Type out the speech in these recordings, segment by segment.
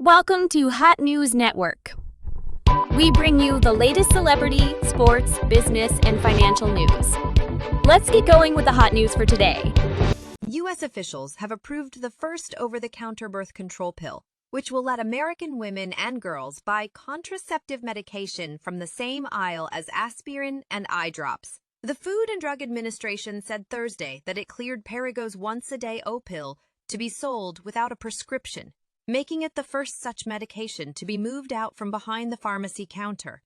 Welcome to Hot News Network. We bring you the latest celebrity, sports, business, and financial news. Let's get going with the hot news for today. U.S. officials have approved the first over-the-counter birth control pill, which will let American women and girls buy contraceptive medication from the same aisle as aspirin and eye drops. The Food and Drug Administration said Thursday that it cleared Perrigo's once-a-day O-pill to be sold without a prescription, making it the first such medication to be moved out from behind the pharmacy counter.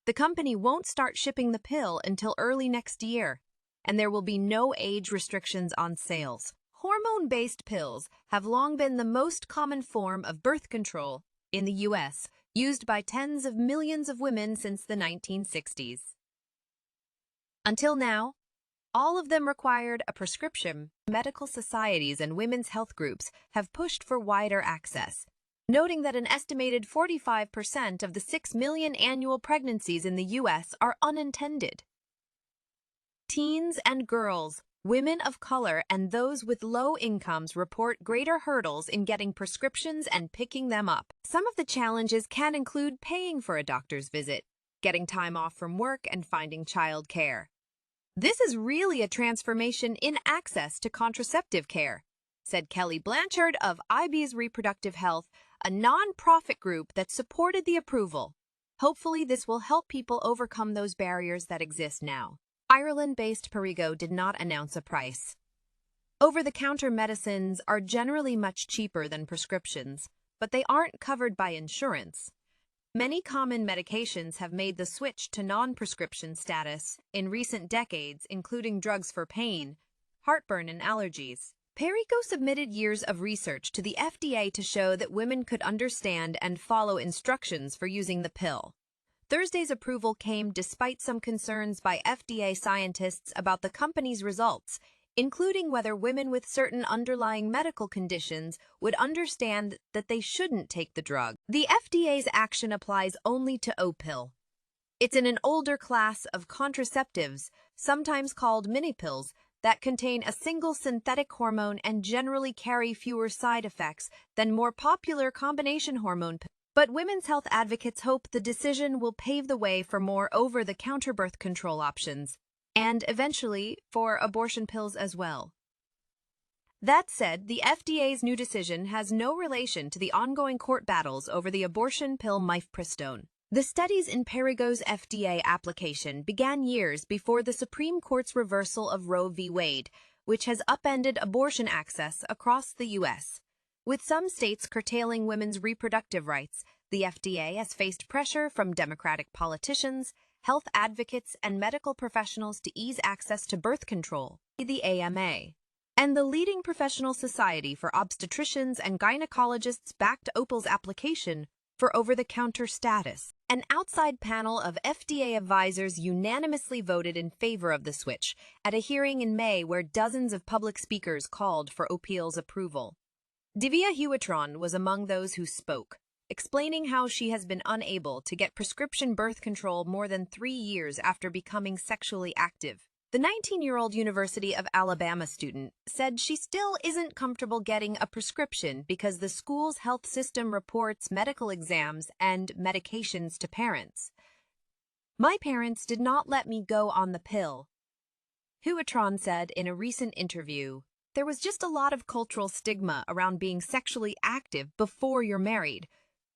The company won't start shipping the pill until early next year, and there will be no age restrictions on sales. Hormone-based pills have long been the most common form of birth control in the U.S., used by tens of millions of women since the 1960s. Until now, all of them required a prescription. Medical societies and women's health groups have pushed for wider access, noting that an estimated 45% of the 6 million annual pregnancies in the U.S. are unintended. Teens and girls, women of color, and those with low incomes report greater hurdles in getting prescriptions and picking them up. Some of the challenges can include paying for a doctor's visit, getting time off from work, and finding child care. This is really a transformation in access to contraceptive care, said Kelly Blanchard of IB's Reproductive Health, a non-profit group that supported the approval. Hopefully, this will help people overcome those barriers that exist now. Ireland-based Perrigo did not announce a price. Over-the-counter medicines are generally much cheaper than prescriptions, but they aren't covered by insurance. Many common medications have made the switch to non-prescription status in recent decades, including drugs for pain, heartburn, and allergies. Perrigo submitted years of research to the FDA to show that women could understand and follow instructions for using the pill. Thursday's approval came despite some concerns by FDA scientists about the company's results, including whether women with certain underlying medical conditions would understand that they shouldn't take the drug. The FDA's action applies only to O-pill. It's in an older class of contraceptives, sometimes called mini-pills, that contain a single synthetic hormone and generally carry fewer side effects than more popular combination hormone pills. But women's health advocates hope the decision will pave the way for more over-the-counter birth control options, and eventually for abortion pills as well. That said, the FDA's new decision has no relation to the ongoing court battles over the abortion pill mifepristone. The studies in Perrigo's FDA application began years before the Supreme Court's reversal of Roe v. Wade, which has upended abortion access across the U.S. With some states curtailing women's reproductive rights, the FDA has faced pressure from Democratic politicians, health advocates, and medical professionals to ease access to birth control. The AMA and the leading professional society for obstetricians and gynecologists backed O-pill's application for over-the-counter status. An outside panel of FDA advisors unanimously voted in favor of the switch at a hearing in May where dozens of public speakers called for O-pill's approval. Divya Huitron was among those who spoke, explaining how she has been unable to get prescription birth control more than 3 years after becoming sexually active. The 19-year-old University of Alabama student said she still isn't comfortable getting a prescription because the school's health system reports medical exams and medications to parents. "My parents did not let me go on the pill," Huitron said in a recent interview. "There was just a lot of cultural stigma around being sexually active before you're married.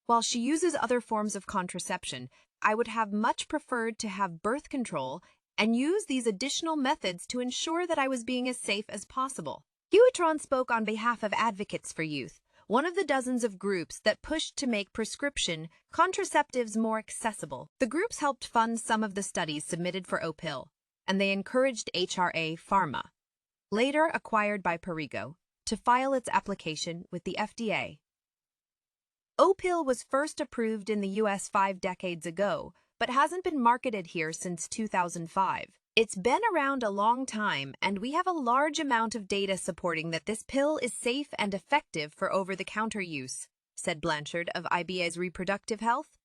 While she uses other forms of contraception, I would have much preferred to have birth control and use these additional methods to ensure that I was being as safe as possible." Huitron spoke on behalf of Advocates for Youth, one of the dozens of groups that pushed to make prescription contraceptives more accessible. The groups helped fund some of the studies submitted for O-pill, and they encouraged HRA Pharma, later acquired by Perrigo, to file its application with the FDA. O-pill was first approved in the U.S. 5 decades ago, but hasn't been marketed here since 2005. It's been around a long time, and we have a large amount of data supporting that this pill is safe and effective for over-the-counter use, said Blanchard of IBA's Reproductive Health.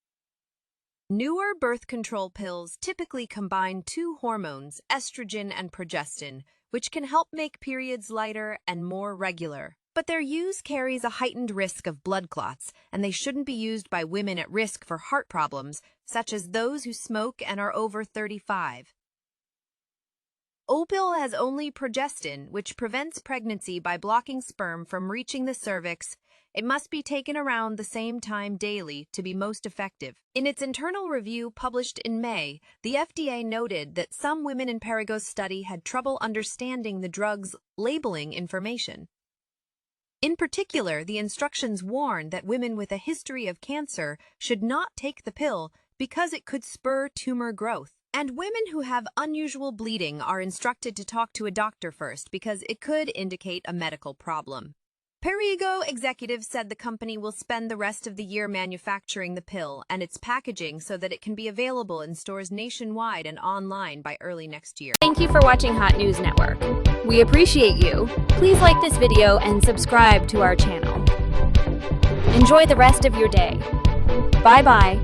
Newer birth control pills typically combine 2 hormones, estrogen and progestin, which can help make periods lighter and more regular. but their use carries a heightened risk of blood clots, and they shouldn't be used by women at risk for heart problems, such as those who smoke and are over 35. Opil has only progestin, which prevents pregnancy by blocking sperm from reaching the cervix. It must be taken around the same time daily to be most effective. In its internal review published in May, the FDA noted that some women in Perrigo's study had trouble understanding the drug's labeling information. In particular, the instructions warn that women with a history of cancer should not take the pill because it could spur tumor growth. And women who have unusual bleeding are instructed to talk to a doctor first because it could indicate a medical problem. Perrigo executives said the company will spend the rest of the year manufacturing the pill and its packaging so that it can be available in stores nationwide and online by early next year. Thank you for watching Hot News Network. We appreciate you. Please like this video and subscribe to our channel. Enjoy the rest of your day. Bye-bye.